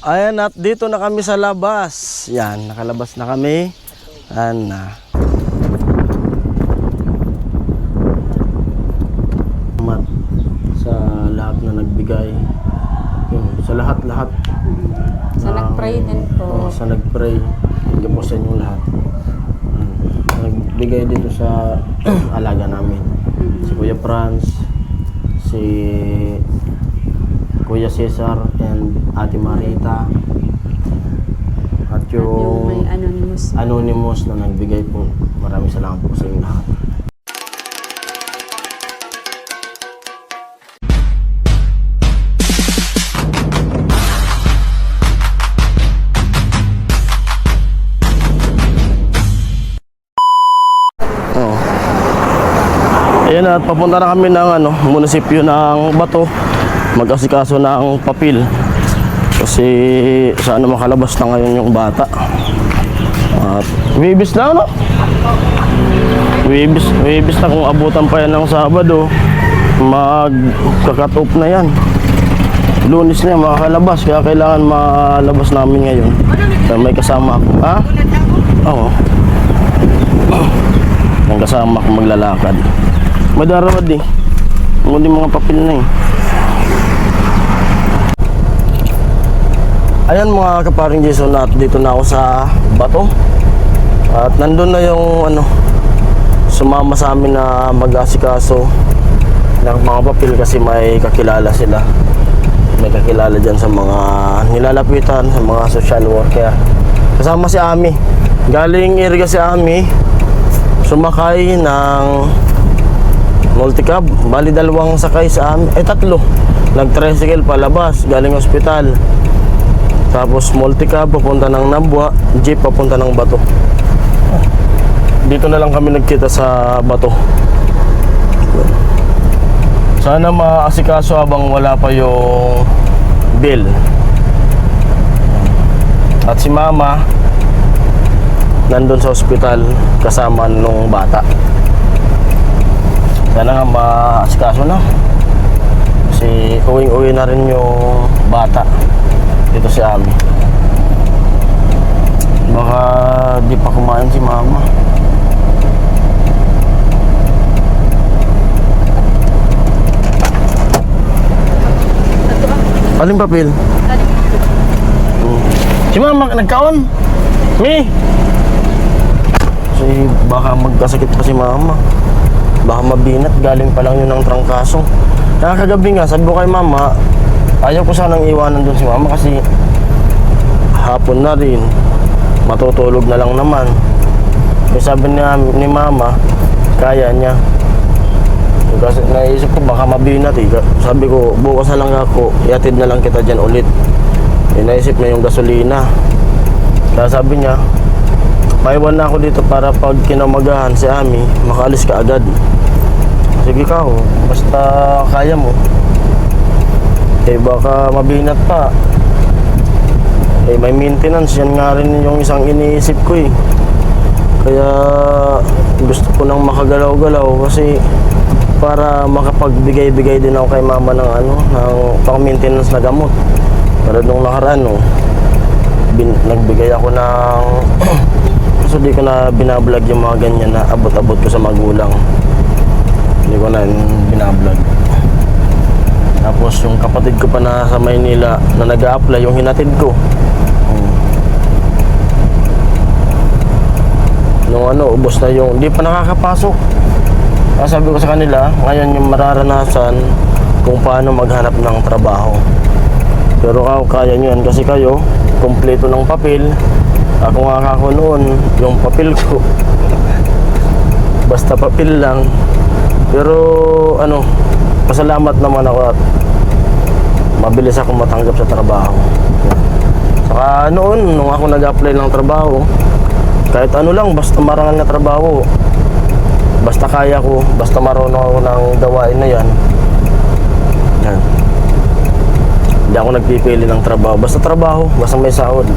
Ayan, at dito na kami sa labas. Yan, nakalabas na kami. Ayan na. Sa lahat na nagbigay. Yun, sa lahat-lahat. Sa nag-pray din po. Sa nag-pray. Hindi po sa inyong lahat. Nagbigay dito sa alaga namin. Si Kuya Franz, si Kuya Cesar, and Ate Marita. At yung may anonymous na nagbigay po. Maraming salamat po sa inyong lahat. Ayan, at papunta na kami ng munisipyo ng Bato, mag-asikaso ng papel kasi sana makalabas na ngayon yung bata. At Webis na Webis na, kung abutan pa yan ng Sabado magkakat off na yan. Lunes na yan makakalabas, kaya kailangan malabas namin ngayon. Kaya may kasama ako. Ha? Oo. May kasama ako maglalakad. Madarawad eh. Muli mga papel na eh. Ayan mga kaparing Jason, at dito na ako sa Bato. At nandun na yung sumama sa amin na mag-asikaso ng mga papel kasi may kakilala sila. May kakilala dyan sa mga nilalapitan, sa mga social worker. Kasama si Ami. Galing area si Ami. Sumakay ng multicab, bali dalawang sakay sa amin, tatlo. Nag-tricycle palabas, galing ospital. Tapos multicab papunta ng Nabwa, jeep papunta ng Bato. Dito na lang kami nagkita sa Bato. Sana maasikaso habang wala pa yung bill. At si Mama nandun sa ospital kasama nung bata. Sana nga maasikaso na. Kasi uwing-uwi na rin yung bata dito si Ami. Baka di pa kumain si Mama. Aling papel? Si Mama nagkaon. Mi! Kasi baka magkasakit pa si Mama. Baka mabinat, galing pa lang yun ng trangkaso. Nakakagabi nga, sabi ko kay Mama, ayaw ko sanang iwanan dun si Mama kasi hapon na rin, matutulog na lang naman. Yung sabi ni Mama, kaya niya. Kasi naisip ko baka mabinat eh. Sabi ko, bukas na lang ako, iatid na lang kita dyan ulit. Naisip na yung gasolina. Kaya sabi niya, maiwan na ako dito para pag kinamagahan si Ami, makaalis ka agad. Sige ka, basta kaya mo. Baka mabinat pa. May maintenance, yan nga rin yung isang iniisip ko eh. Kaya gusto ko nang makagalaw-galaw kasi para makapagbigay-bigay din ako kay Mama ng ng pang-maintenance na gamot. Pero nung nakaraan, nagbigay ako ng so di ko na binablog yung mga ganyan na abot-abot ko sa magulang. Hindi ko na binablog. Tapos yung kapatid ko pa na sa Maynila na nag-a-apply, yung hinatid ko. Nung ubos na yung, di pa nakakapasok. Kaya sabi ko sa kanila, ngayon yung mararanasan kung paano maghanap ng trabaho. Pero kaya nyo yan kasi kayo, kompleto ng papel. Ako nga kako noon, yung papel ko basta papel lang. Pero pasalamat naman ako at mabilis ako matanggap sa trabaho. Saka noon, nung ako nag-apply ng trabaho, kahit lang, basta marangal na trabaho, basta kaya ko, basta marunong ako ng gawain na yan. Hindi ako nagpipili ng trabaho, basta trabaho, basta may sahod,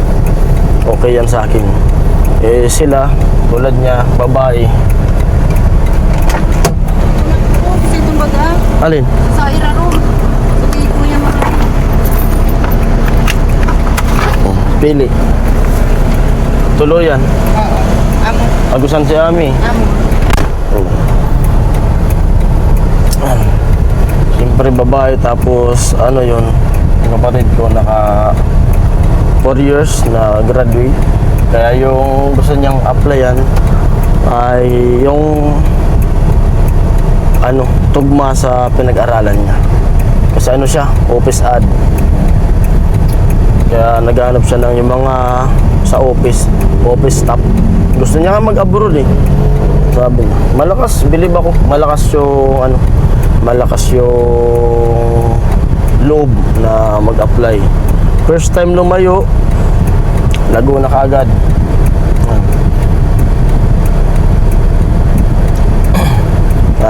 okay yan sa akin. Sila, tulad niya, babae. Alin? Sa Iraro. Sabi ko niya Pili. Tuluyan. Oo. Amo. Agusan si Ami. Amo. Siyempre babae, tapos ano yun, yung kapatid ko naka 4 years na graduate. Kaya yung gusto niyang applyan ay yung ano, tugma sa pinag-aralan niya. Kasi ano siya, office ad. Kaya naghanap siya ng yung mga sa office staff. Gusto niya nga mag-abroad eh. Sabi niya, malakas, bilib ako. Malakas yung loob na mag-apply. First time lumayo, Laguna kaagad.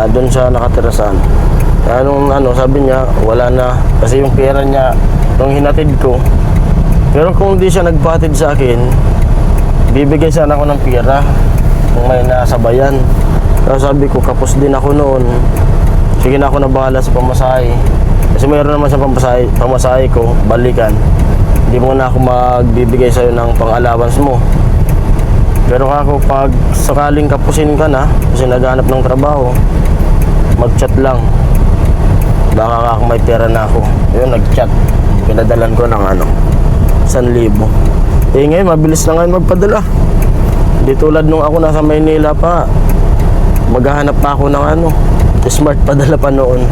Doon siya nakatira sa ano. Kaya nung sabi niya, wala na. Kasi yung pera niya, nung hinatid ko. Pero kung di siya nagpatid sa akin, bibigay sana ako ng pera kung may nasabayan. Kaya sabi ko, kapos din ako noon. Sige na ako na bahala sa pamasahe. Kasi mayroon naman sa pamasahe ko, balikan. Hindi mo na ako magbibigay sa'yo ng pang-allowance mo. Pero ako, pag sakaling kapusin ka na, kasi naghanap ng trabaho, mag-chat lang. Baka may pera na ako. Yun, nag-chat. Pinadalan ko ng 1,000. Ngayon, mabilis na ngayon magpadala. Hindi tulad nung ako nasa Maynila pa. Maghahanap pa ako ng smart padala pa noon.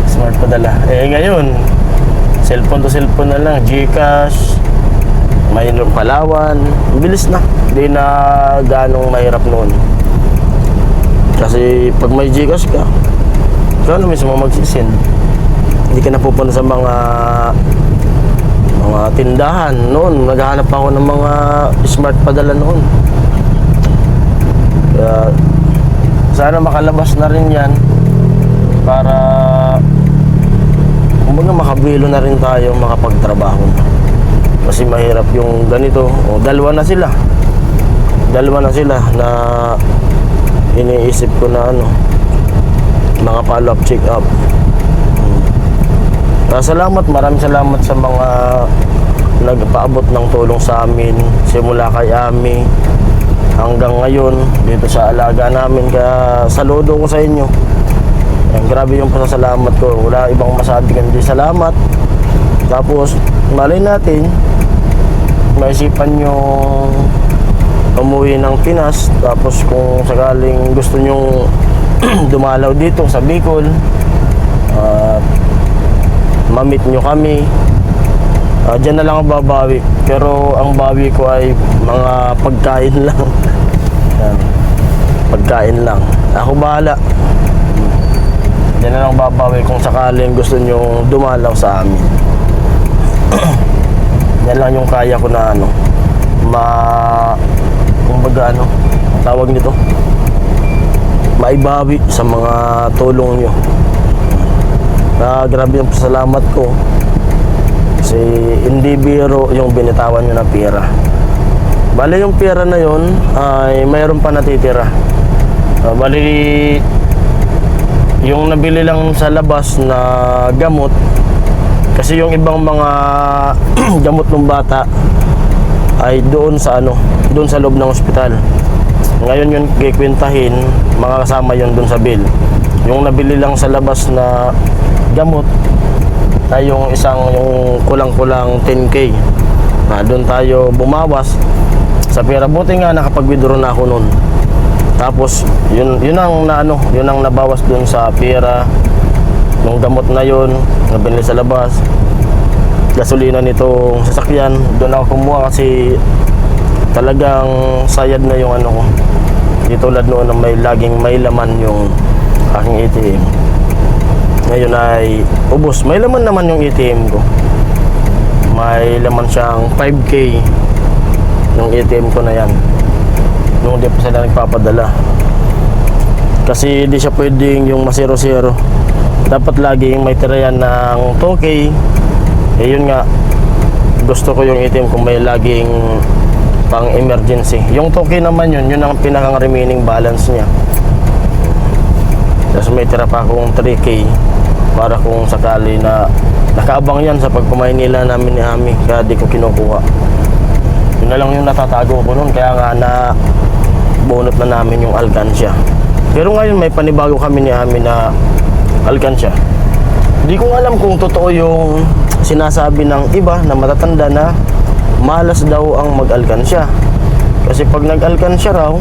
Smart padala. Ngayon, cellphone to cellphone na lang. GCash, may Palawan. Bilis na. Hindi na ganong mahirap noon. Kasi pag may GCash ka, ikaw na mismo magsisend. Hindi ka napupunta sa mga tindahan noon. Naghahanap ako ng mga smart padala noon. Kaya sana makalabas na rin yan para kumbaga makabilo na rin tayo, makapagtrabaho na. Kasi mahirap yung ganito. Dalawa na sila na iniisip ko na mga follow-up, check-up. Maraming salamat sa mga nagpaabot ng tulong sa amin simula kay Ami hanggang ngayon dito sa alaga namin. Kaya saludo ko sa inyo. Grabe yung pasasalamat ko. Wala ibang masabi kundi salamat. Tapos malay natin maisipan nyo umuwi ng Pinas. Tapos kung sakaling gusto nyo dumalaw dito sa Bicol, ma-meet nyo kami, dyan na lang ang babawi. Pero ang bawi ko ay mga pagkain lang. Yan. Pagkain lang. Ako bahala. Dyan na lang babawi kung sakaling gusto nyo dumalaw sa amin. Yan lang yung kaya ko na kumbaga tawag nito, maibawi sa mga tulong nyo. Grabe yung pasalamat ko. Kasi hindi biro yung binitawan nyo na pera. Bali yung pera na yun ay mayroon pa natitira. Bali yung nabili lang sa labas na gamot. Kasi yung ibang mga gamot ng bata ay doon sa loob ng ospital. Ngayon yun kikwentahin, mga kasama yun doon sa bill. Yung nabili lang sa labas na gamot ay yung kulang-kulang 10K. Doon tayo bumawas sa pera. Buti nga nakapag-withdraw na ako noon. Tapos yun ang nabawas doon sa pera. Yung gamot na yun nabili sa labas, gasolina nitong sasakyan, doon ako kumuha kasi talagang sayad na yung ko. Di tulad noon na laging may laman yung aking ATM. Ngayon ay ubos. May laman naman yung ATM ko. May laman siyang 5K yung ATM ko na yan. Nung di pa sila nagpapadala. Kasi di siya pwedeng yung masero-zero. Dapat laging may tira yan ng 2K. Yun nga, gusto ko yung ATM kung may laging pang emergency. Yung 2K naman yun ang pinakang remaining balance niya. Tapos may tira pa akong 3K para kung sakali na nakaabang yan sa pagpamaynila namin ni Ami, kaya di ko kinukuha. na lang yung natatago ko noon. Kaya nga na bunot na namin yung alkansya. Pero ngayon may panibago kami ni Ami na alkansya. Di ko alam kung totoo yung sinasabi ng iba na matatanda na malas daw ang mag-alkansya. Kasi pag nag-alkansya raw,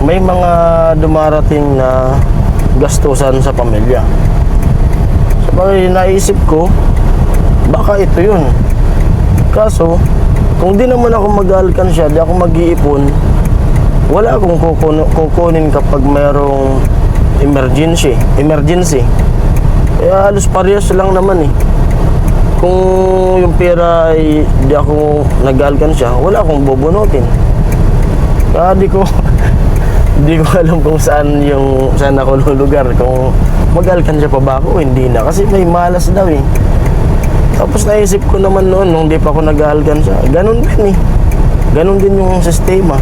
may mga dumarating na gastusan sa pamilya. Sabagay, naisip ko, baka ito yun. Kaso, kung di naman ako mag-alkansya, di ako mag-iipon, wala akong kukunin kapag mayroong emergency. Kaya halos parehas lang naman eh. Kung yung pera ay di ako nag-alkansya, wala akong bubunutin. Kaya di ko alam kung saan ako lulugar, kung mag-alkansya pa ba ako o hindi na. Kasi may malas daw eh. Tapos naisip ko naman noon, nung di pa ako nag-alkansya, ganun din eh. Ganun din yung sistema.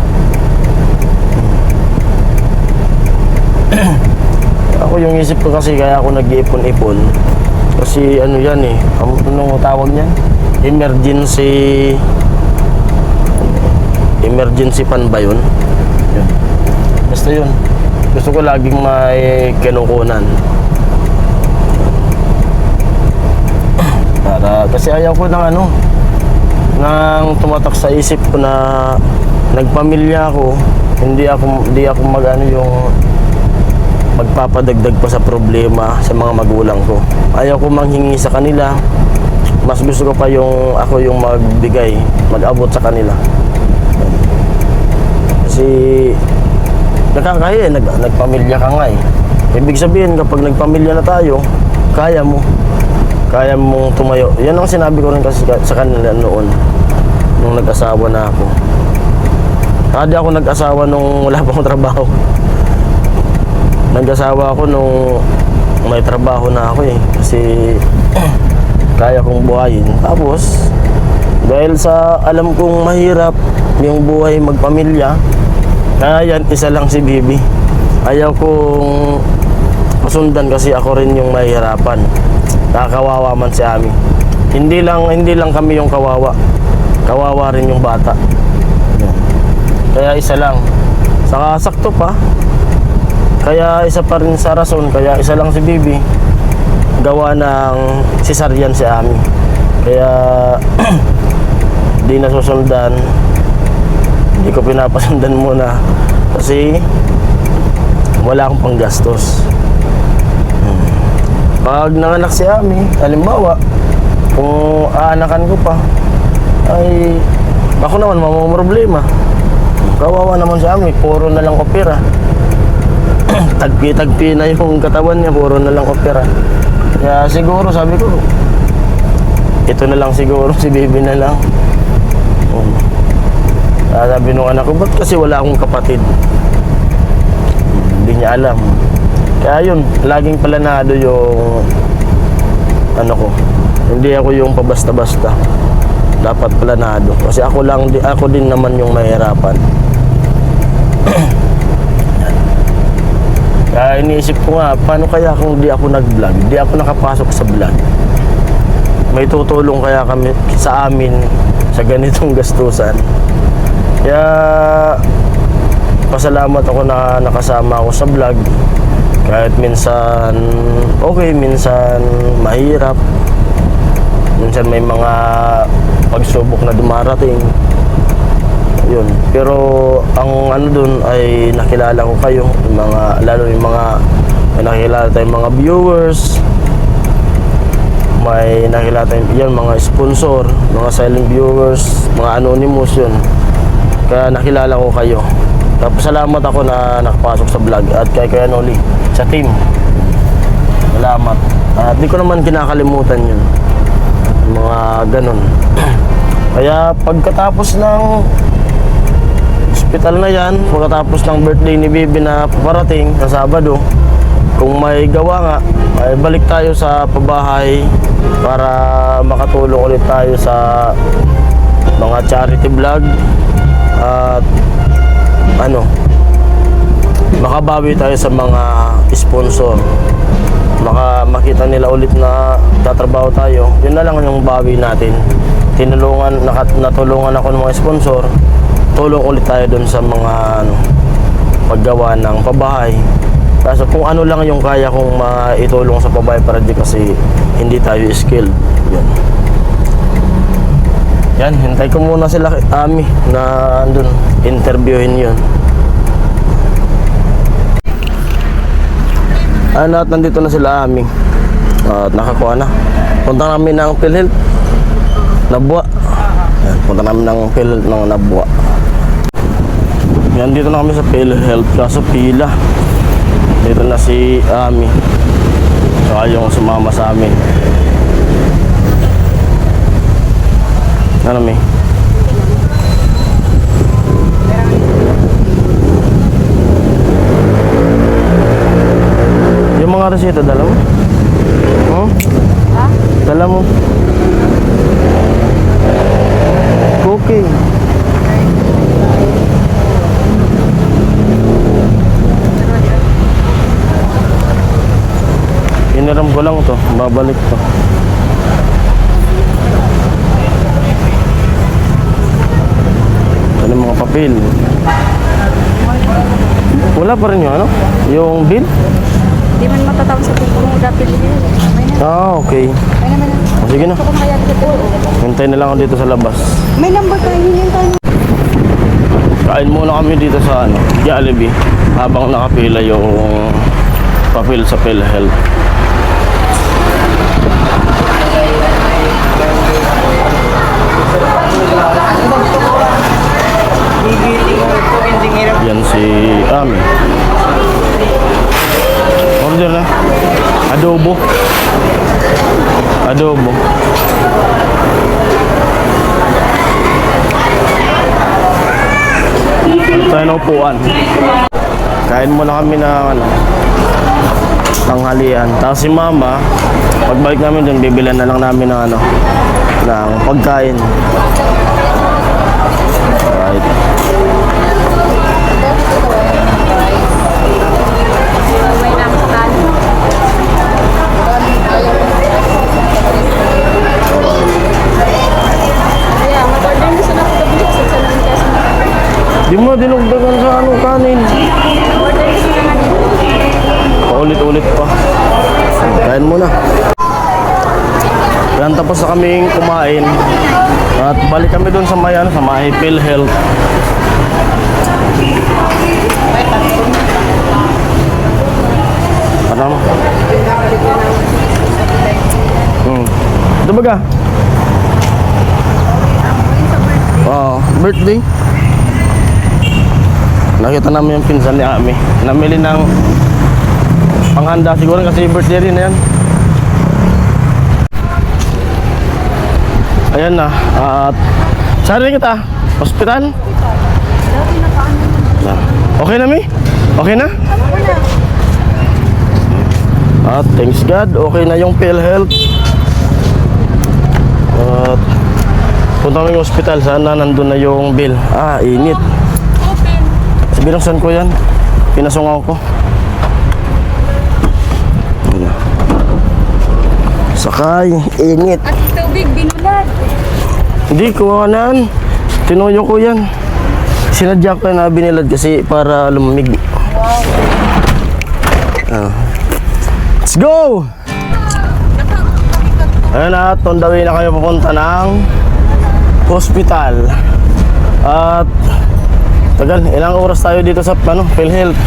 Ako yung isip ko kasi kaya ako nag-iipon-ipon. Kasi ano yan eh, anong tawag niyan? Emergency fund ba yun? Yun. Basta yun. Gusto ko laging may kinukunan. Kasi ayaw ko ng nang tumatak sa isip ko na nagpamilya ako, hindi ako yung magpapadagdag pa sa problema sa mga magulang ko. Ayaw ko manghingi sa kanila. Mas gusto ko pa ako yung magbigay, mag-abot sa kanila. Kasi nakakahiya, nagpamilya ka nga eh. Ibig sabihin, kapag nagpamilya na tayo, kaya mong tumayo. Yan ang sinabi ko rin kasi sa kanila noon, nung nag-asawa na ako. Hindi ako nag-asawa nung wala pang trabaho. Nag-asawa ako nung may trabaho na ako eh. Kasi kaya kong buhayin. Tapos, dahil sa alam kong mahirap yung buhay magpamilya, kaya yan, isa lang si Bibi. Ayaw kong masundan kasi ako rin yung mahirapan. Nakakawawa man si Ami. Hindi lang kami yung kawawa. Kawawa rin yung bata. Kaya isa lang. Saka sakto pa. Kaya isa pa rin sa rason, kaya isa lang si Bibi. Gawa ng cesarean si Ami. Kaya di nasusundan. Hindi ko pinapasundan muna. Kasi wala akong panggastos. Pag nanganak si Ami, halimbawa, kung aanakan ko pa, ay ako naman mamumroblema. Kawawa naman si Ami, puro na lang opera. Tagpi-tagpi na yung katawan niya, puro na lang opera. Kaya siguro sabi ko, ito na lang siguro, si Bibi na lang. Sabi nung anak ko, ba't kasi wala akong kapatid? Hindi niya alam. Kaya yun, laging planado yung ko. Hindi ako yung pabasta-basta. Dapat planado. Kasi ako din naman yung mahirapan. Kaya iniisip ko nga, paano kaya kung di ako nag-vlog, di ako nakapasok sa vlog? May tutulong kaya kami sa amin sa ganitong gastusan. Kaya pasalamat ako na nakasama ako sa vlog. Kahit minsan okay, minsan mahirap. Minsan may mga pagsubok na dumarating. Yun. Pero ang dun ay nakilala ko kayo, lalo yung mga may nakilala tayong mga viewers, may nakilala tayong yan, mga sponsor, mga silent viewers, mga anonymous yun. Kaya nakilala ko kayo. Tapos salamat ako na nakapasok sa vlog at kay Kuya Noli sa team. Salamat. At di ko naman kinakalimutan yun. Mga ganun. Kaya pagkatapos ng hospital na yan, pagkatapos ng birthday ni Bibi na paparating sa Sabado, kung may gawa nga, ay balik tayo sa pabahay para makatulong ulit tayo sa mga charity vlog at makabawi tayo sa mga sponsor. Makita nila ulit na tatrabaho tayo, yun na lang yung bawi natin. natulungan ako ng mga sponsor, tulong ulit tayo dun sa mga paggawa ng pabahay. Kaso kung ano lang yung kaya kong maitulong sa pabahay project kasi hindi tayo skilled. Yan, hintay ko muna sila Ami na andun, interviewin yun. At nandito na sila Ami. At nakakuha na. Punta namin ng PhilHealth Nabwa. Yan, punta namin ng PhilHealth ng Nabwa. Yan, dito na kami sa PhilHealth kaso pila. Dito na si Ami. Saka yung sumama sa amin. Ano, May? Yung mga reseta, dala mo? Ha? Dala mo? Okay. Iniram ko lang to, babalik to. Ano mga papel? Wala pa rin yung ano? Yung bill? Hindi man matatawag sa kung dapil din. Ah, okay. Ay naman. Sige na. Ito kung kaya dito. Hintay na lang ako dito sa labas. May number ka hingin tayo. Kain muna kami dito sa Jollibee habang nakapila yung papel sa PhilHealth. Yan si Ami. Order na. Adobo. Adobo. Tayo na upuan. Kain muna kami ng tanghalian. Tapos si Mama, pagbalik namin dun, bibilan na lang namin ng ng pagkain. Right. May naman sa tali. Kaya, mag-order na sila sa gabi sa salamin kasi. Di mo dinugdagan sa kanin. Order na sila nga dito. Paulit-ulit pa. Kain muna. Yan, tapos na kaming kumain. At balik kami doon sa may PhilHealth. Ano? Ito ba ka? Birthday. Nakita namin yung pinsan ni Ami. Namili ng panghanda siguro kasi birthday rin na yan. Ayan na. At saan rin kita? Hospital? Okay na, Mi? Okay na? At thanks God, okay na yung PhilHealth. At punta kami yung hospital. Sana nandun na yung bill. Init. Binuksan ko yan. Pinasungaw ko. Ayan. Sakay. Init. At tubig, binulad. Hindi, kuwanan. Tinuyo ko yan. Sinadya ko na binilad kasi para lumamig. Let's go! Ayun na, on the way na kayo papunta ng hospital. At tagal, ilang oras tayo dito sa PhilHealth.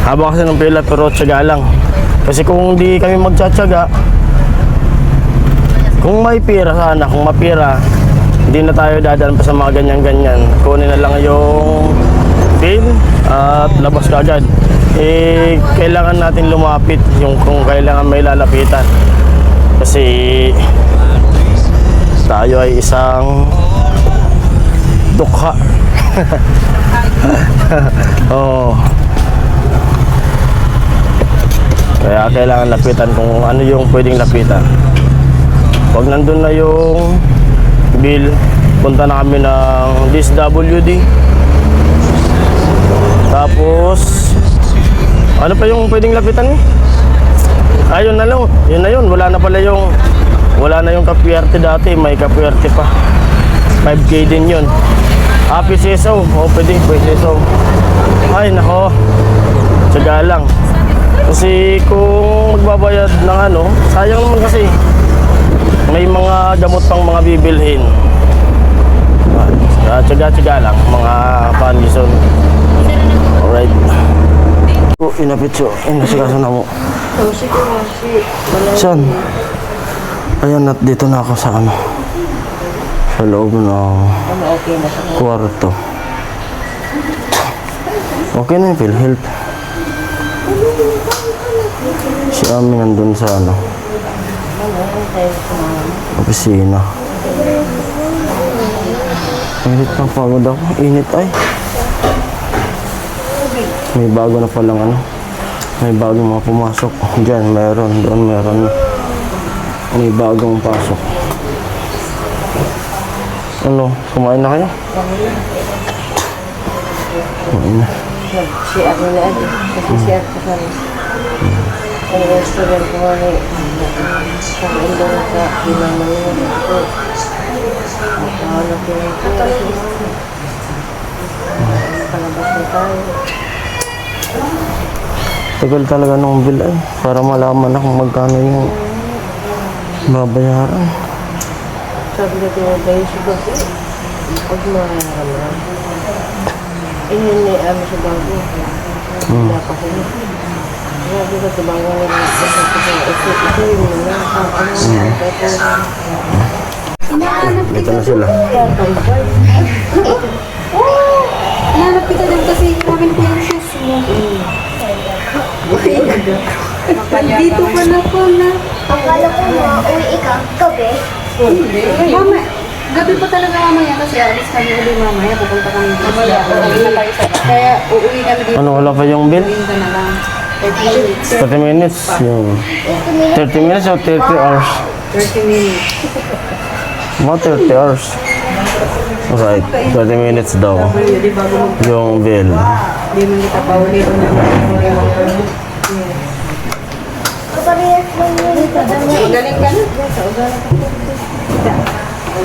Haba kasi ng pila pero tiyaga lang. Kasi kung di kami magtsatsaga, kung may pira sana, kung mapira, hindi na tayo dadaan pa sa mga ganyan-ganyan. Kunin na lang yung bill at labas ka agad. Kailangan natin lumapit yung kung kailangan may lalapitan. Kasi tayo ay isang dukha. Oo. Kaya kailangan lapitan kung ano yung pwedeng lapitan. Pag nandun na yung bill, punta na kami ng DSWD. Tapos ano pa yung pwedeng lapitan eh? Ayun na lang, yun na yun. Wala na yung kapuwerte dati, may kapuwerte pa. 5K din yun. PCSO. O, pwede, PCSO. Ay, nako. Tsaga lang. Kasi kung magbabayad ng ano, sayang naman kasi. May mga gamot pang mga bibilhin. Tsaga-tsaga lang, mga condition. Alright. Inapit siya. Inasikaso na mo. Saan? Ayan, at dito na ako sa ano. Sa loob ng kwarto. Okay na yung PhilHealth. Si Ami nandun sa ano. Opisina. Init na pagod ako. Init ay. May bago na palang ano. May bagong mga pumasok. Diyan, meron. Doon, meron. May bagong pasok. Ano? Kumain na kayo? Kumain na. Si ako na adi. Kasi si ako sa rin. Ang restaurant ko nga sa indong sa ilang mga ito. Nakahanap ko lang ito. Palabas na tayo. Tagal talaga nung bill ay. Para malaman na kung magkano yung babayaran. Sabi na tinabay siya ba? Pag mahal. Ayun ni ano sa bago. Dapat ko na. Sabi ko sa bago na lang. Ito yun na. Dito na sila. Hanap kita din kasi namin ko yung shoes mo. Dito pa na po na. Akala ko mauwi ka gabi. Mama, gabi pa talaga mamaya kasi alis kami uli mamaya. Pupunta kami dito. Kaya uuwi kami dito. Ano, wala pa yung bill? Dito na lang. 30 minutes. 30 minutes. Yung 30 minutes o 30 hours? 30 minutes. Mga 30 hours. Right, 30 minutes daw. Di bago mag... Yung bill. Di man kita pa uli. Kaparehas lang yun. Magaling ka na.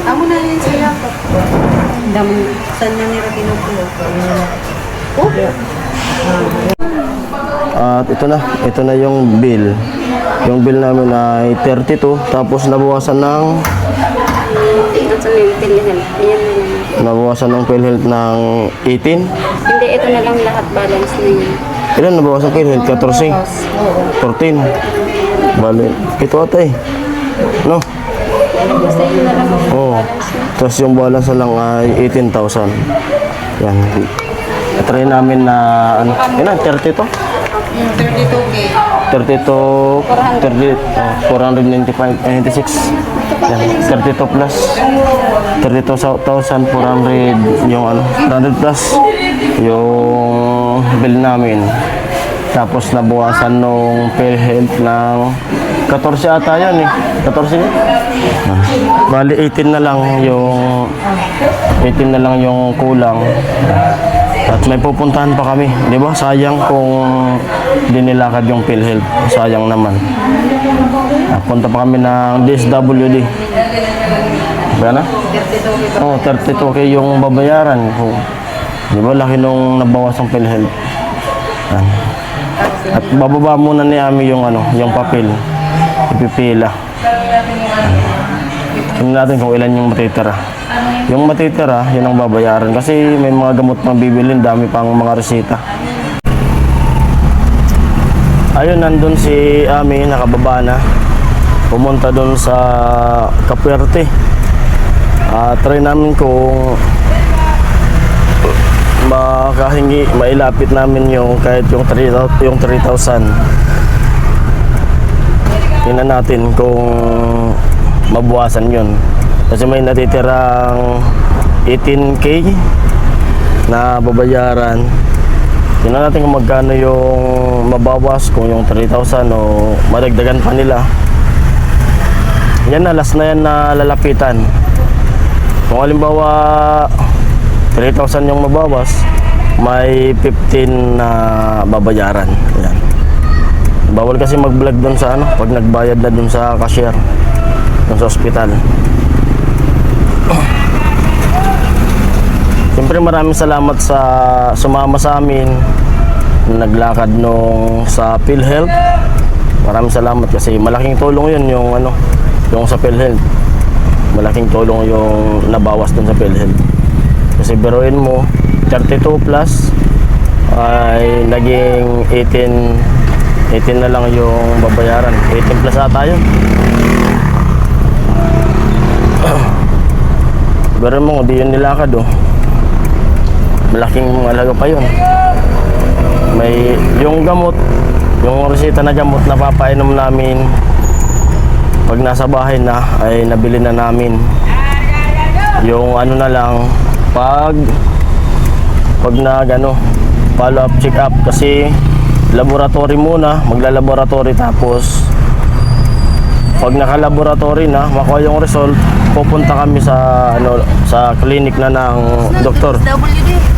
Amo na yun sila. Damo, saan na nila kinukulo? At ito na yung bill. Yung bill namin ay 32, tapos nabawasan ng Ito sa may PhilHealth. Ayan na lang. nabawasan ng PhilHealth ng 18. Hindi, ito na lang lahat balance na yun. Ilan nabawasan PhilHealth? 14. 14. Bali, ito ata eh. No? Basta yun na lang ang Oo. Tapos yung balance na lang ay 18,000. Yan. Try namin na ano, ilan? 32? 32K. 32, 30, 495, 96. Yan, 32 plus. 32,400 yung ano, 100 plus yung bill namin. Tapos nabawasan nung PhilHealth ng 14 ata yan eh. 14 yun? Bali 18 na lang yung kulang. At may pupuntahan pa kami, di ba? Sayang kung hindi nilakad yung PhilHealth. Sayang naman. Punta pa kami ng DSWD. Ba na? 32K. Oo, 32K yung babayaran. Oh. Di ba? Laki nung nabawas ang PhilHealth. Yan. At bababa muna ni Ami yung ano, yung papel. Ipipila. Tingnan natin kung ilan yung matitira. Yung matitira, yun ang babayaran. Kasi may mga gamot pang bibilin, dami pang mga resita. Ayun, nandun si Ami, nakababa na. Pumunta dun sa Capuerte. Try namin kung makahingi, mailapit namin yung kahit yung 3,000. Tingnan natin kung mabuwasan yun. Kasi may natitirang 18K na babayaran. Tingnan natin kung magkano yung mabawas, kung yung 3,000 o madagdagan pa nila. Yan na, last na yan na lalapitan. Kung halimbawa 3,000 yung mabawas, may 15 na babayaran. Yan. Bawal kasi mag-vlog dun sa ano, pag nagbayad na dun sa cashier, dun sa ospital. Siyempre maraming salamat sa sumama sa amin, naglakad nung sa PhilHealth. Maraming salamat kasi malaking tulong yun yung ano, yung sa PhilHealth. Malaking tulong yung nabawas dun sa PhilHealth. Kasi biruin mo, 32 plus ay naging 18 na lang yung babayaran. 18 plus ata yun. Biruin mo, di yun nilakad oh. Malaking halaga pa yun. May yung gamot, yung reseta na gamot na papainom namin pag nasa bahay na ay nabili na namin. Yung ano na lang pag nagano follow up, check up, kasi laboratory muna, magla-laboratory, tapos pag naka-laboratory na makuha yung result, pupunta kami sa ano, sa clinic na ng doktor.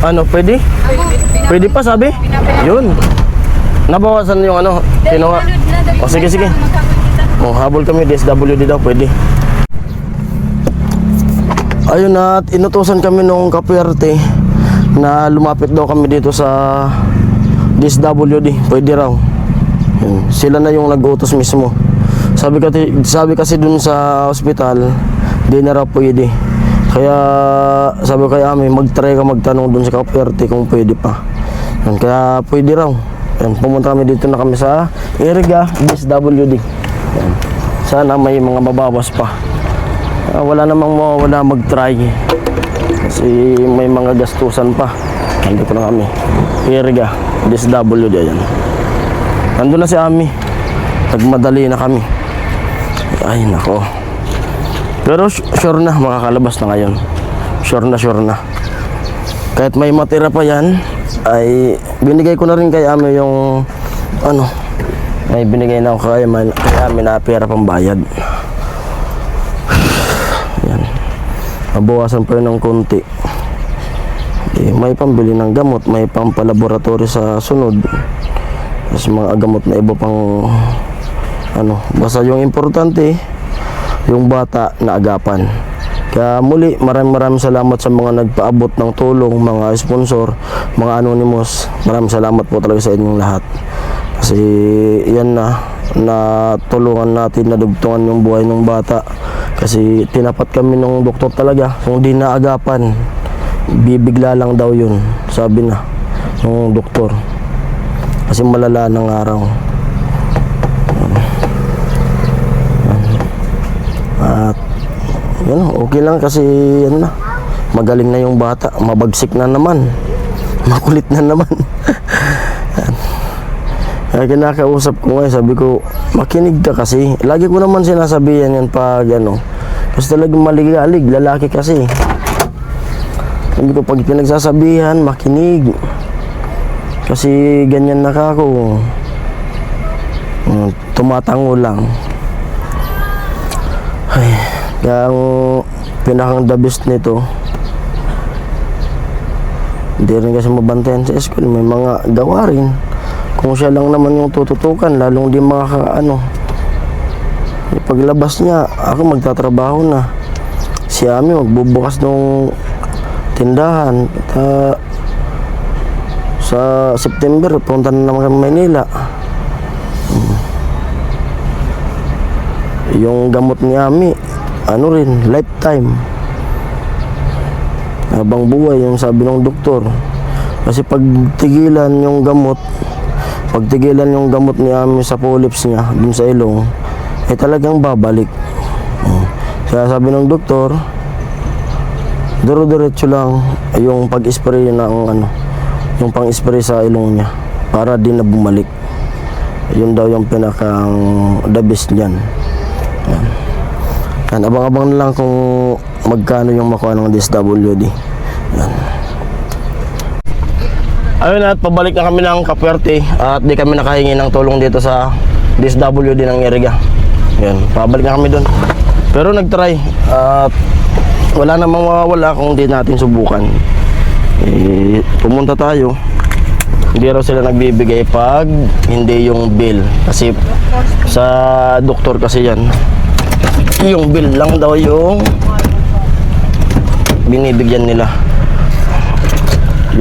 Ano, pwede? Pwede pa, sabi? Yun. Nabawasan yung ano, kinuha. O sige, sige. O, habol kami, DSWD daw, pwede. Ayun, at inutusan kami nung Kapuerte na lumapit daw kami dito sa DSWD, pwede raw. Yun. Sila na yung nag-utos mismo. Sabi kasi dun sa ospital, di na raw pwede. Kaya sabi ko kay Ami, mag-try ka magtanong dun sa Kapuerte kung pwede pa. Yun, kaya pwede raw. Yun, pumunta kami dito na kami sa Iriga, DSWD. Yun. Sana may mga mabawas pa. Wala namang mawawala mag-try. Kasi may mga gastusan pa. Nandito na kami. Iriga, DSWD, ayan. Nandun na si Ami. Nagmadali na kami. Ay, nako. Pero sure na, makakalabas na ngayon. Sure na. Kahit may matira pa yan, ay binigay ko na rin kay Ami yung ano, ay binigay na ako kay Ami na pera pambayad. Yan. Mabawasan pa yun ng konti. May pambili ng gamot, may pampalaboratory sa sunod. Tapos mga gamot na iba pang ano, basta yung importante yung bata na agapan. Kaya muli, maraming salamat sa mga nagpaabot ng tulong, mga sponsor, mga anonymous. Maraming salamat po talaga sa inyong lahat. Kasi yan na tulungan natin, na dugtungan yung buhay ng bata. Kasi tinapat kami ng doktor talaga, kung di naagapan, bibigla lang daw yun, sabi na ng doktor. Kasi malala ng araw. At yun, okay lang kasi yan na. Magaling na yung bata, mabagsik na naman. Makulit na naman. Kaya kinakausap ko ngayon, sabi ko, makinig ka kasi. Lagi ko naman sinasabihan yan pag ano. Kasi talagang maligalig, lalaki kasi. Sabi ko, pag pinagsasabihan, makinig. Kasi ganyan na ka ako. Tumatango lang. Ay, kaya ang pinakang the best nito, hindi rin kasi mabantayan sa school. May mga gawa rin. Kung siya lang naman yung tututukan, lalong di ano. Paglabas niya, ako magtatrabaho na. Si Ami magbubukas ng tindahan. Sa September, punta na naman kami Maynila. Yung gamot ni Ami, ano rin, lifetime. Habang buhay, yung sabi ng doktor. Kasi pag tigilan yung gamot ni Ami sa polyps niya, dun sa ilong, eh talagang babalik. Kaya sabi ng doktor, duro-diretso lang yung pag-spray ng ano, yung pang-spray sa ilong niya para di na bumalik. Yun daw yung pinakang the best niyan. Yan, abang-abang na lang kung magkano yung makuha ng DSWD. Yan. Ayun, at pabalik na kami ng Kapuerte at di kami nakahingi ng tulong dito sa DSWD ng Iriga. Yan, pabalik na kami doon. Pero nagtry at wala namang mawawala kung di natin subukan. Pumunta tayo. Hindi raw sila nagbibigay pag hindi yung bill. Kasi sa doktor kasi yan, yung bill lang daw yung binibigyan nila.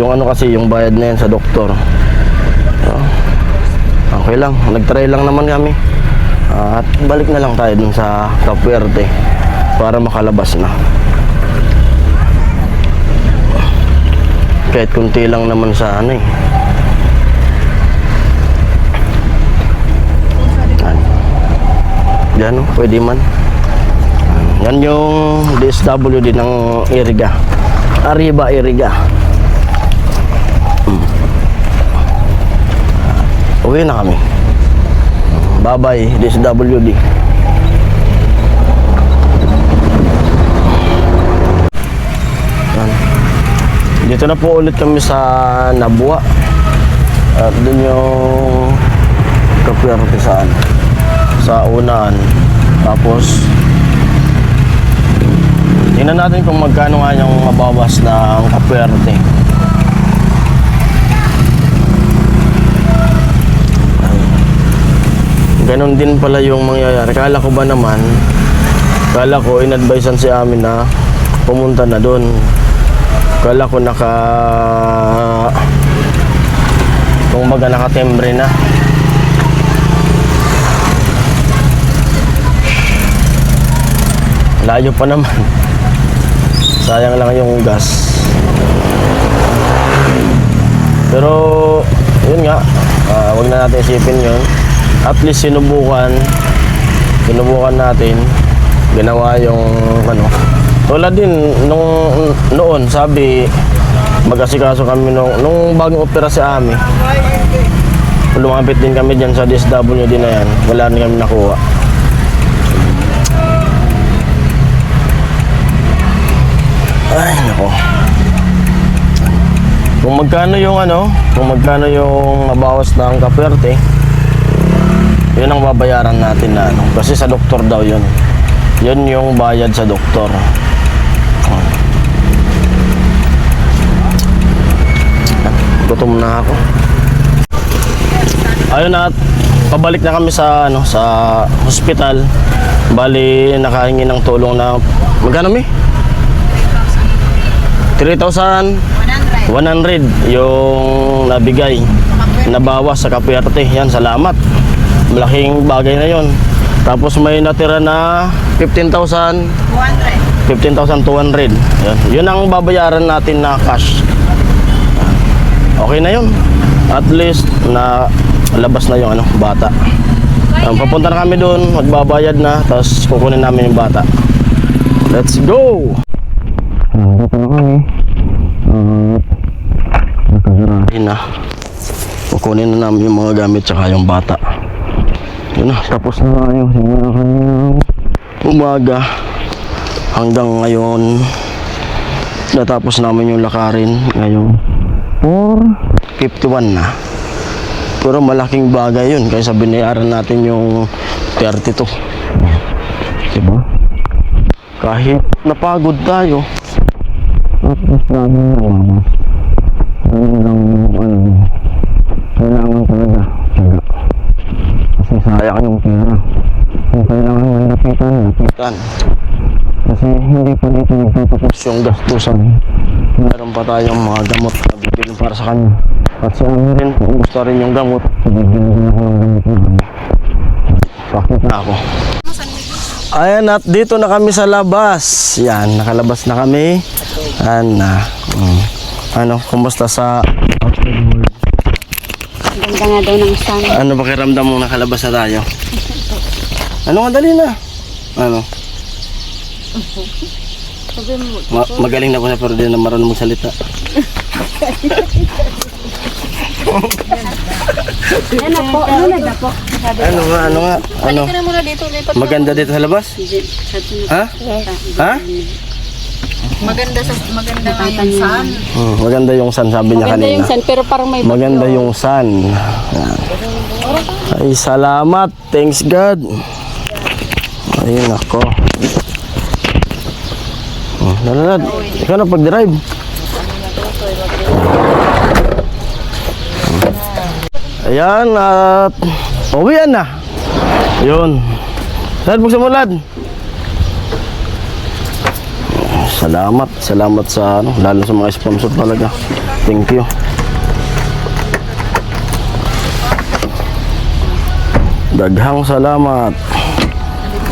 Yung ano kasi, yung bayad na yan sa doktor. Okay lang, nag-try lang naman kami. At balik na lang tayo dun sa Capuerte para makalabas na. Kahit kunti lang naman sa ano eh. Yan, pwede man. Yan yung DSWD ng Iriga. Arriba Iriga. Uwi na kami. Bye-bye, DSWD. Yan. Dito na po ulit kami sa Nabua. At dun yung Capuerte sa unaan. Tapos tingnan natin kung magkano nga yung mabawas ng Capuerte. Ganon din pala yung mangyayari. Kala ko in-advisean si amin na pumunta na doon. Kala ko nakatembre na. Layo pa naman. Sayang lang yung gas. Pero yun nga, wag na natin isipin yun. At least sinubukan natin, ginawa yung ano. Tulad din noon, sabi mag-asikaso kami nung bagong opera si Ami. Lumapit din kami dyan sa DSWD na yan. Wala rin kami nakuha. Ay, nako. Kung magkano yung mabawas ng Capuerte, yun ang babayaran natin na ano. Kasi sa doktor daw yun. Yun yung bayad sa doktor. Gutom na ako. Ayun na, pabalik na kami sa hospital. Bali, nakahingi ng tulong na magkano mi? 3,100 yung nabigay, nabawas sa Capuerte. Yan, salamat. Malaking bagay na yon. Tapos may natira na 15,200. Yun ang babayaran natin na cash. Okay na yun. At least na labas na yung bata. Papunta na kami doon, magbabayad na, tapos kukunin namin yung bata. Let's go! Dito na kami. Nakasarahin na. Kukunin na namin yung mga gamit tsaka yung bata. Yun na, tapos na tayo. Simula kanyang umaga hanggang ngayon. Natapos namin yung lakarin ngayon 4:51 na. Pero malaking bagay yun kaysa binayaran natin yung 32. Diba? Kahit napagod tayo, tapos namin nalaman. Kailangan talaga tiyaga. Kasi sayang yung pera. Kung kailangan malapitan. Kasi hindi pa dito nagtatapos yung gastusan. Meron pa tayong mga gamot na bibilin para sa kanya. At si Ami rin, kung gusto rin yung gamot, bibigyan ko ng gamot na kanya. Bakit na ako? Ayan, at dito na kami sa labas. Yan, nakalabas na kami. Kumusta sa outside world? Ganda nga daw ng sun. Ano pakiramdam mo nakalabas na tayo? Ano nga, dali na. Magaling na po siya pero di na marunong magsalita. Ano nga? Balik ka na muna dito. Maganda dito sa labas? Ha? Ha? Maganda nga yung sun. Maganda yung sun, sabi niya Maganda kanina. yung sun, pero parang may Maganda yung sun. Yan. Ay, salamat. Thanks God. Ayun ako. Nalalad. Ikaw na pag-drive. Ayan, at uwian na. Yun. Lad, buksan mo, Lad. Salamat sa ano, lalo sa mga sponsor talaga. Thank you. Daghang salamat.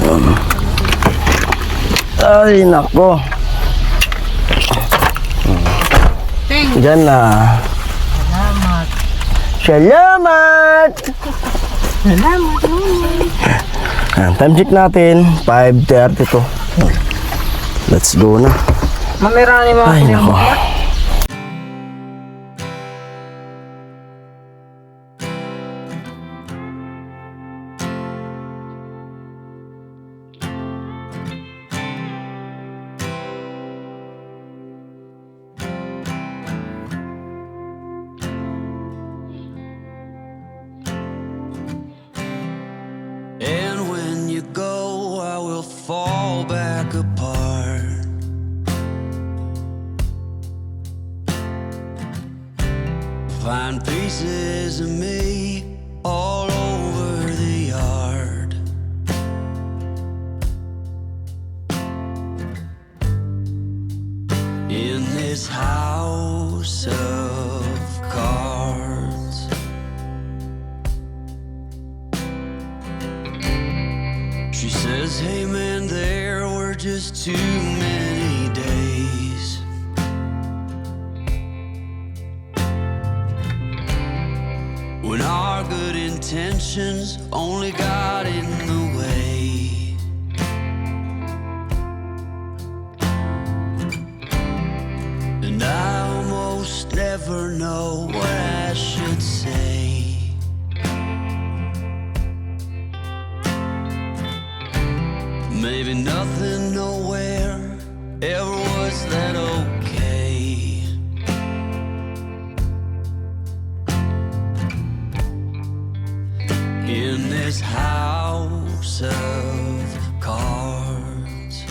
Yan. Ay, nako. Diyan na. Salamat. Time check natin, 5:32. Let's go na. Mamirani mo Ay, nako. And when you go, I will fall back apart. Find pieces of me all over the yard. In this house of cards. She says, hey man, there were just too many days. When our good intentions only got in the way. And I almost never know what I should say. Maybe nothing nowhere ever was that okay. In this house of cards.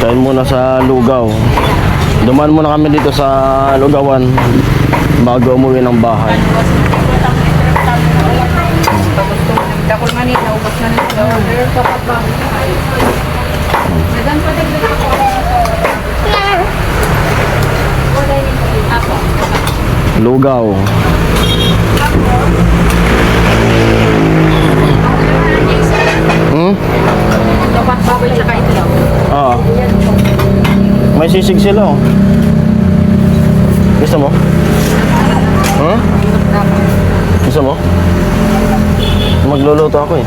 Kain muna sa Lugaw. Dumaan muna kami dito sa Lugawan bago umuwi ng bahay. Dakol man ito, ubos man ito. Dagan pa din ako. Ako. Lugaw. Dapat baboy tsaka ito. Ah. May sisig sila oh. Gusto mo? Huh? Gusto mo? Magluluto ako eh.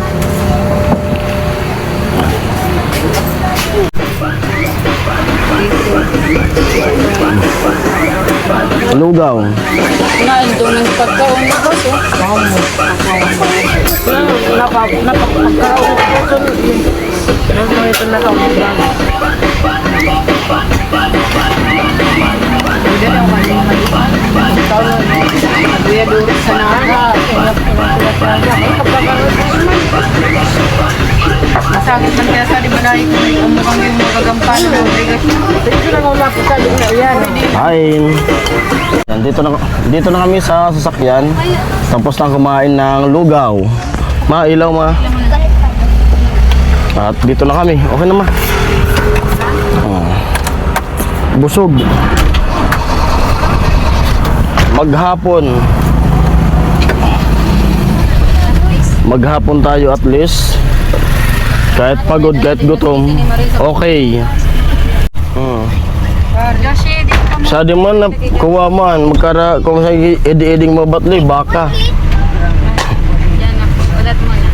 Lugaw. Nain doon ng pagkaon na kasi. Napapagkaon ko. Nang ito na lang. Hindi na ako malipan. Kuya durot sa naga. Masakit man kaya sa di ba na umukhang yung magagampan ng obligasyon. Dito na nga po sa na yan. Kain. Yan, dito na kami sa sasakyan. Tapos na kumain ng lugaw. Ma, ilaw ma. At dito na kami. Okay na ma. Oh. Busog. Maghapon tayo at least. Kahit pagod, kahit gutom. Okay. Sa di man na kuha man, magkara kung sa edi-eding mo batli, baka. Yan na po, ulat mo na.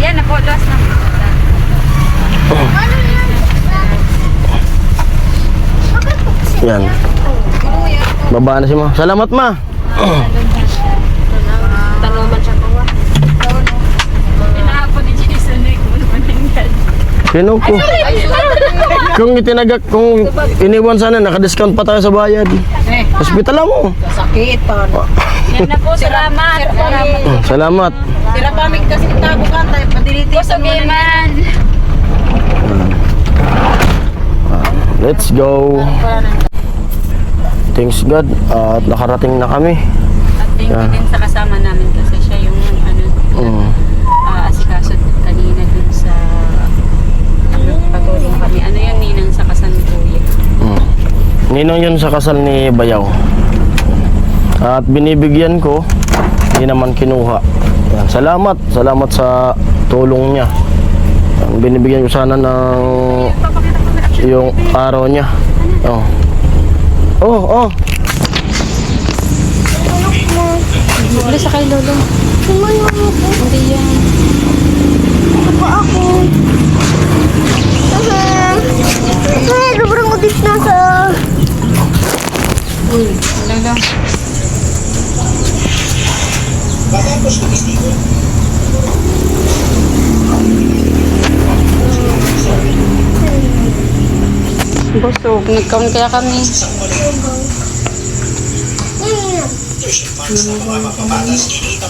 Yan na po, last na. Yan. Baba na si ma. Salamat ma. Tanaman siya ko. Inaapon ni Jason na kung ano maninggal. Sino ko? Kung itinagak, kung iniwan sana, naka-discount pa tayo sa bayad. Hospital mo. Sakit pa. Yan na po, salamat. Salamat. Sira pa may kasi tabukan tayo. Padiliti. Kusogay man. Let's go. Thanks God. At nakarating na kami. At thank you din sa kasama namin kasi siya yung ano. Ninong yun sa kasal ni Bayaw. At binibigyan ko, hindi naman kinuha. Yan. Salamat sa tulong niya. Yan. Binibigyan ko sana ng yung araw niya. Oh. Oh. Bili sa kay Lolo. Sumayo mo po. Hindi yan. Ako ako. Sobrang udit na sa... Uy, lang. Busog. Nagkaon kaya kami.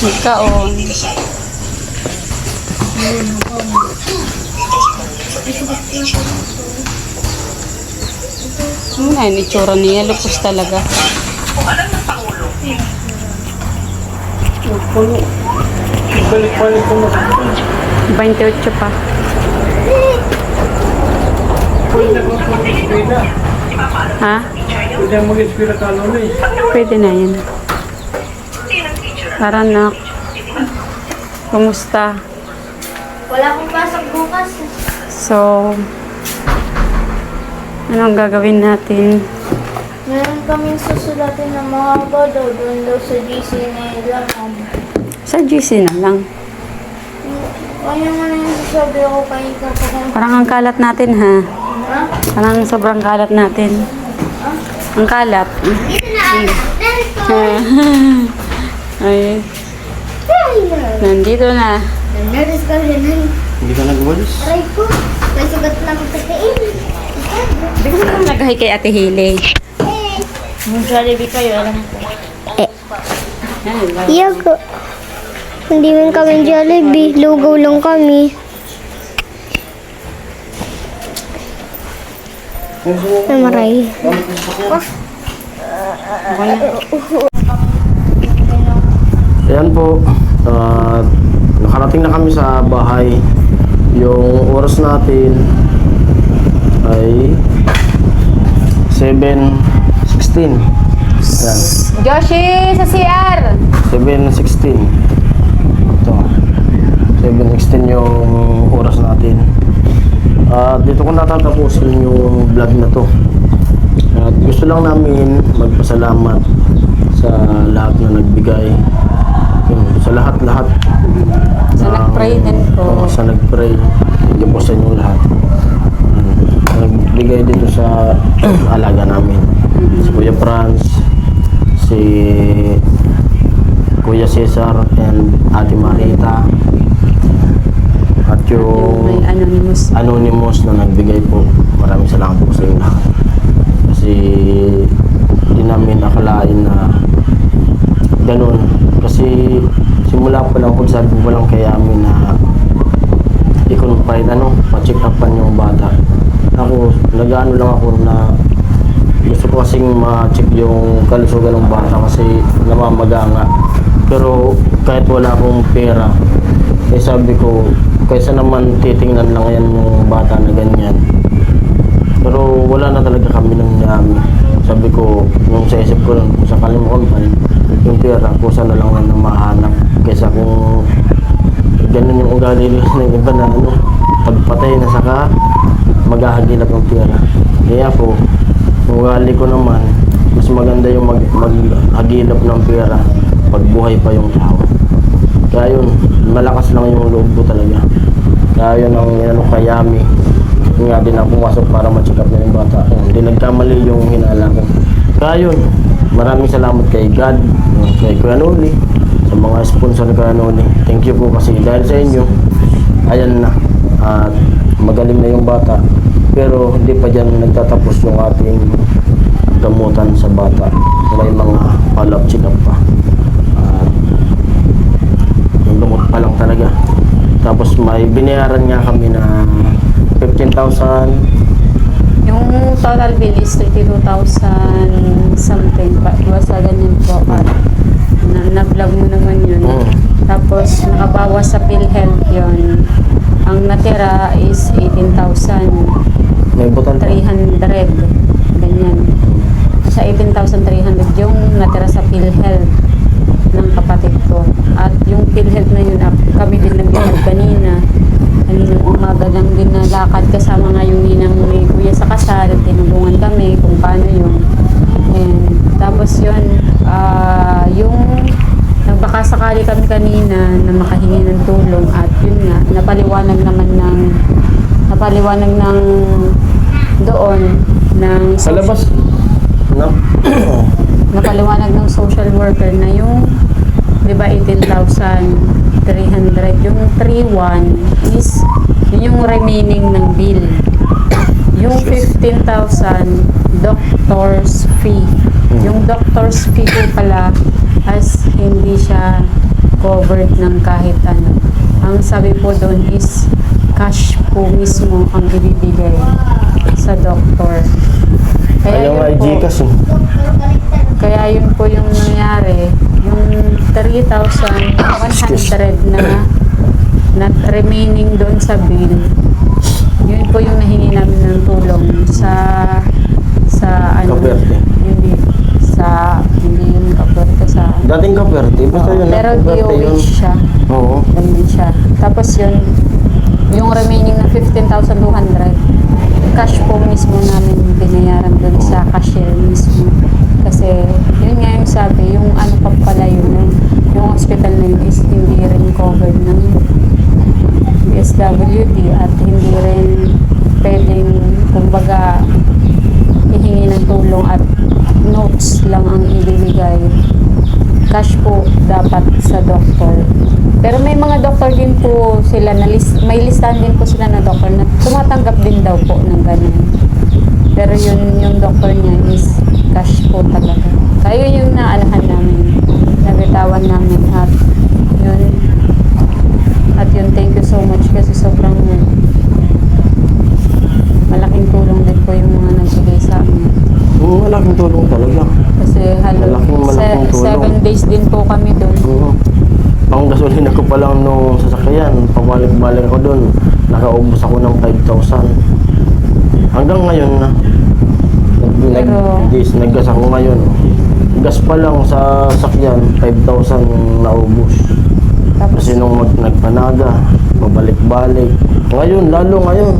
Nagkaon. Ano na yun, itsura niya. Lupos talaga. Balik-balik ko na. 28 pa. Pwede ko mag-eskwela. Ha? Pwede mag-eskwela ka ano eh. Pwede na yun. Tara na. Kumusta? Wala akong pasok bukas. So, anong gagawin natin? Meron kaming susulatin ng mga daw doon daw sa GC nila. Sa GC na lang. Kaya mo na yung sasabi ako kay kapag... Parang ang kalat natin, ha? Ha? Parang sobrang kalat natin. Ang kalat. Dito na ay. Narito. Ay, nandito na. Naris ka rin. Hindi ka nagwalis. Aray ko. May sugat na ako sa tiin. Hindi ko na naghay kay Ate Hile. Yung Jollibee kayo, alam ko. Yan, Iyago. Hindi man kami Jollibee. Lugaw lang kami. Ay, maray. Ayan po, nakarating na kami sa bahay. Yung oras natin ay 7:16. Ayan, Joshi, sa CR! 7:16. Ito, 7:16 yung oras natin. At dito ko natatapusin yung vlog na to. At gusto lang namin magpasalamat sa lahat na nagbigay. Yun, sa lahat-lahat. Sa nag-pray din po. Oo, sa nag-pray. Thank you po sa inyong lahat. Nagbigay dito sa alaga namin. Si Kuya Franz, si Kuya Cesar, and Ate Marita. At May yung Anonymous na nagbigay po. Maraming salamat po sa inyo lahat. Kasi hindi namin akalain na ganun. Kasi simula pa lang kung sabi ko lang kay amin na i-confide, pa-check upan yung bata. Ako, nag-ano lang ako na gusto ko kasing ma-check yung kalusugan ng bata kasi namamaga nga. Pero kahit wala akong pera, eh sabi ko, kaysa naman titingnan lang yan yung bata na ganyan. Pero wala na talaga kami nang niyami. Sabi ko, nung sa isip ko lang, kung sakali mo confine, yung pera, kusa na lang na mahanap. Kaysa kung ganun yung ugali ng iba na pagpatay na saka maghahagilap ng pera. Kaya po, yung ugali ko naman, mas maganda yung maghagilap ng pera pag buhay pa yung tao. Kaya yun, malakas lang yung loob ko talaga. Kaya yun ang kayami. Yung nga din ako pumasok para ma-check up na yung bata. Hindi nagkamali yung hinala ko. Kaya yun, maraming salamat kay God, kay Kuya Noli, sa mga sponsor ni Kuya Noli. Thank you po kasi dahil sa inyo, ayan na. At magaling na yung bata. Pero hindi pa dyan nagtatapos yung ating gamutan sa bata. May mga follow-up check-up pa. At yung gamot pa lang talaga. Tapos may binayaran nga kami na 15,000. Yung total bill is 32,000 something. Basta ganyan po. Na-vlog mo naman yun. Tapos nakabawas sa PhilHealth yun. Ang natira is 18,300. May butan pa. ganyan. Sa 18,300 yung natira sa PhilHealth ng kapatid ko. At yung PhilHealth na yun, kami din naglakad kanina. Kaninang umaga lang din nalakad kasama nga yung ninang ni Kuya sa kasal. Tinulungan kami kung paano yun. And tapos yun, yung nagbaka sakali kami kanina na makahingi ng tulong at yun nga, napaliwanag ng doon ng Sa labas. No? napaliwanag ng social worker na yung, di ba, 18,300, yung 3,100 is yun yung remaining ng bill. Yung 15,000 doctor's fee. Yung doctor's fee ko pala as hindi siya covered ng kahit ano. Ang sabi po doon is cash po mismo ang ibibigay sa doktor. Ayaw nga yun po, i-Gcash eh. kaya yun po yung nangyari, yung 3,100 na remaining doon sa bill, yun po yung nahingi namin ng tulong sa ano, Kapwerte. hindi yung kapwerte sa, Dating Kapwerte. Basta yun. pero Kapwerte yun. DOH siya, Oo. ganun siya. Tapos yun, yung remaining na 15,200, cash po mismo namin binayaran doon sa cashier mismo. Kasi, yun nga yung sabi, yung ano pa pala yun, yung hospital na yun is hindi rin covered ng DSWD at hindi rin pwedeng, kumbaga, hihingi ng tulong at notes lang ang ibibigay. Cash po dapat sa doktor. Pero may mga doktor din po sila na may listahan din po sila na doktor na tumatanggap din daw po ng ganun. Pero yun yung doktor niya is cash po talaga. Kaya yun yung naanahan namin, nabitawan namin at yun thank you so much kasi sobrang malaking tulong din po yung mga nagbigay sa amin. Oo, malaking tulong talaga. Kasi Malaking tulong. 7 days din po kami doon. Oo. Pang gasolina ko pa lang nung sasakyan, pabalik-balik ako doon, nakaubos ako ng 5,000. Hanggang ngayon na, Pero- naggas ako ngayon. Gas pa lang sa sakyan, 5,000 naubos. Tapos Kasi nung nagpanaga, pabalik-balik. Ngayon, lalo ngayon,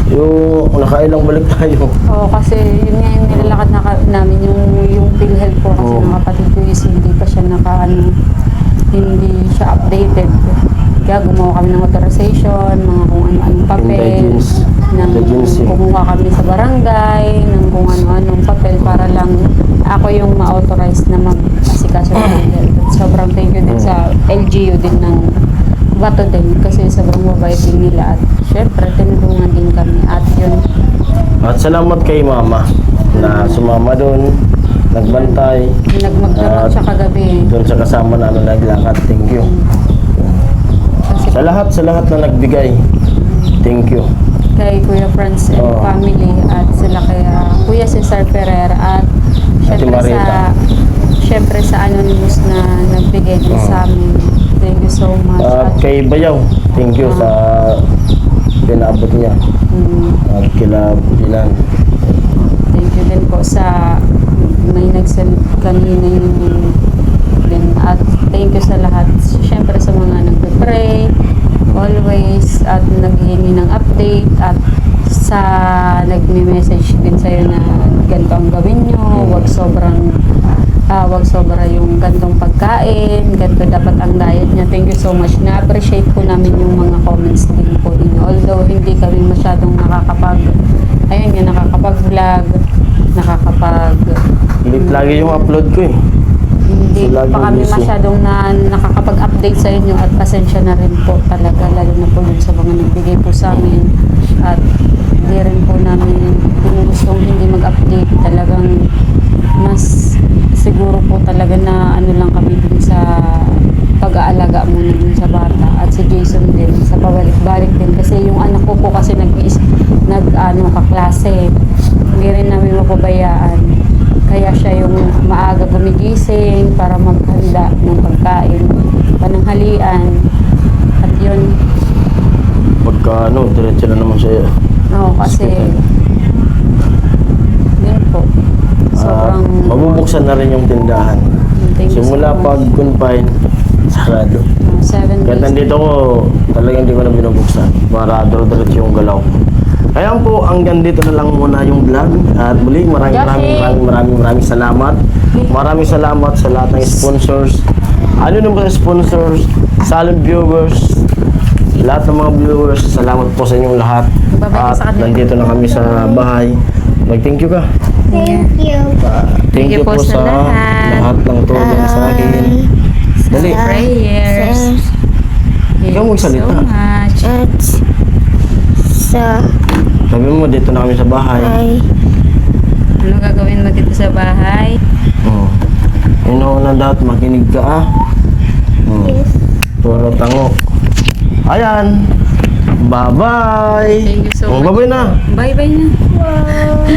yung nakailang balik tayo. Oo, kasi yun nga yung nilalakad namin, yung PhilHealth po kasi Oo. ng kapatid ko is hindi pa siya hindi siya updated. Kaya gumawa kami ng authorization, mga kung ano-anong papel, Indigenous. Indigency. kumuha kami sa barangay, ng kung ano-anong papel para lang ako yung ma-authorize na mag-asikaso ng PhilHealth. Sobrang thank you din sa LGU din ng Bato din kasi sobrang mabait din nila at syempre tinulungan din kami at yun. At salamat kay mama na sumama doon, nagbantay. Nagmagdamag siya kagabi. Doon sa kasama namin naglakad. Thank you. Kasi Sa lahat na nagbigay. Thank you. kay Kuya Franz and Oo. family at sila kay Kuya Cesar Ferrer at syempre sa Anonymous na nagbigay din sa amin. Thank you so much. At kay Bayaw, thank you sa pinabot niya. At kila Binan. Thank you din po sa may nag-send kanina yun din. At thank you sa lahat. Siyempre sa mga nagpe-pray always at naghihingi ng update at sa nagme-message din sa'yo na ganito ang gawin nyo, wag sobra yung gantong pagkain, ganito dapat ang diet niya. Thank you so much. Na-appreciate po namin yung mga comments din po ninyo. Although hindi kami masyadong nakakapag-vlog, Ulit lagi yung upload ko eh. hindi So, lagi pa kami busy. masyadong nakakapag-update sa inyo at pasensya na rin po talaga, lalo na po dun sa mga nagbigay po sa amin at hindi rin po namin kung gustong hindi mag-update talagang mas siguro po talaga na ano lang kami dun sa pag-aalaga muna dun sa bata at si Jason din sa pabalik-balik din kasi yung anak ko po kasi kaklase hindi rin namin mapabayaan kaya siya yung maaga gumigising para maghanda ng pagkain pananghalian at yun Pagka diretso na naman siya. kasi yun sobrang... mabubuksan na rin yung tindahan. Thank you Simula so much. pag confine, sarado. 7 Kahit days. nandito ko, talagang hindi ko na binubuksan para diretso yung galaw ko. Kaya po, hanggang dito na lang muna yung vlog. At muli, maraming salamat. Maraming salamat sa lahat ng sponsors. Ano naman sa sponsors, silent viewers, lahat ng mga viewers, salamat po sa inyong lahat. Babay ka At sa kanila. nandito na kami sa bahay. Mag-thank you ka. Thank you po. Thank you po sa lahat ng tulong sa akin. Dali. Prayers. Thank Ikaw you magsalita. so much. At sa Sabi mo, dito na kami sa bahay. ay Ano gagawin mo dito sa bahay? Una dapat makinig ka ah. yes. Puro tango. Ayan. Bye-bye. Thank you so much. Bye-bye na. Bye-bye na. Wow.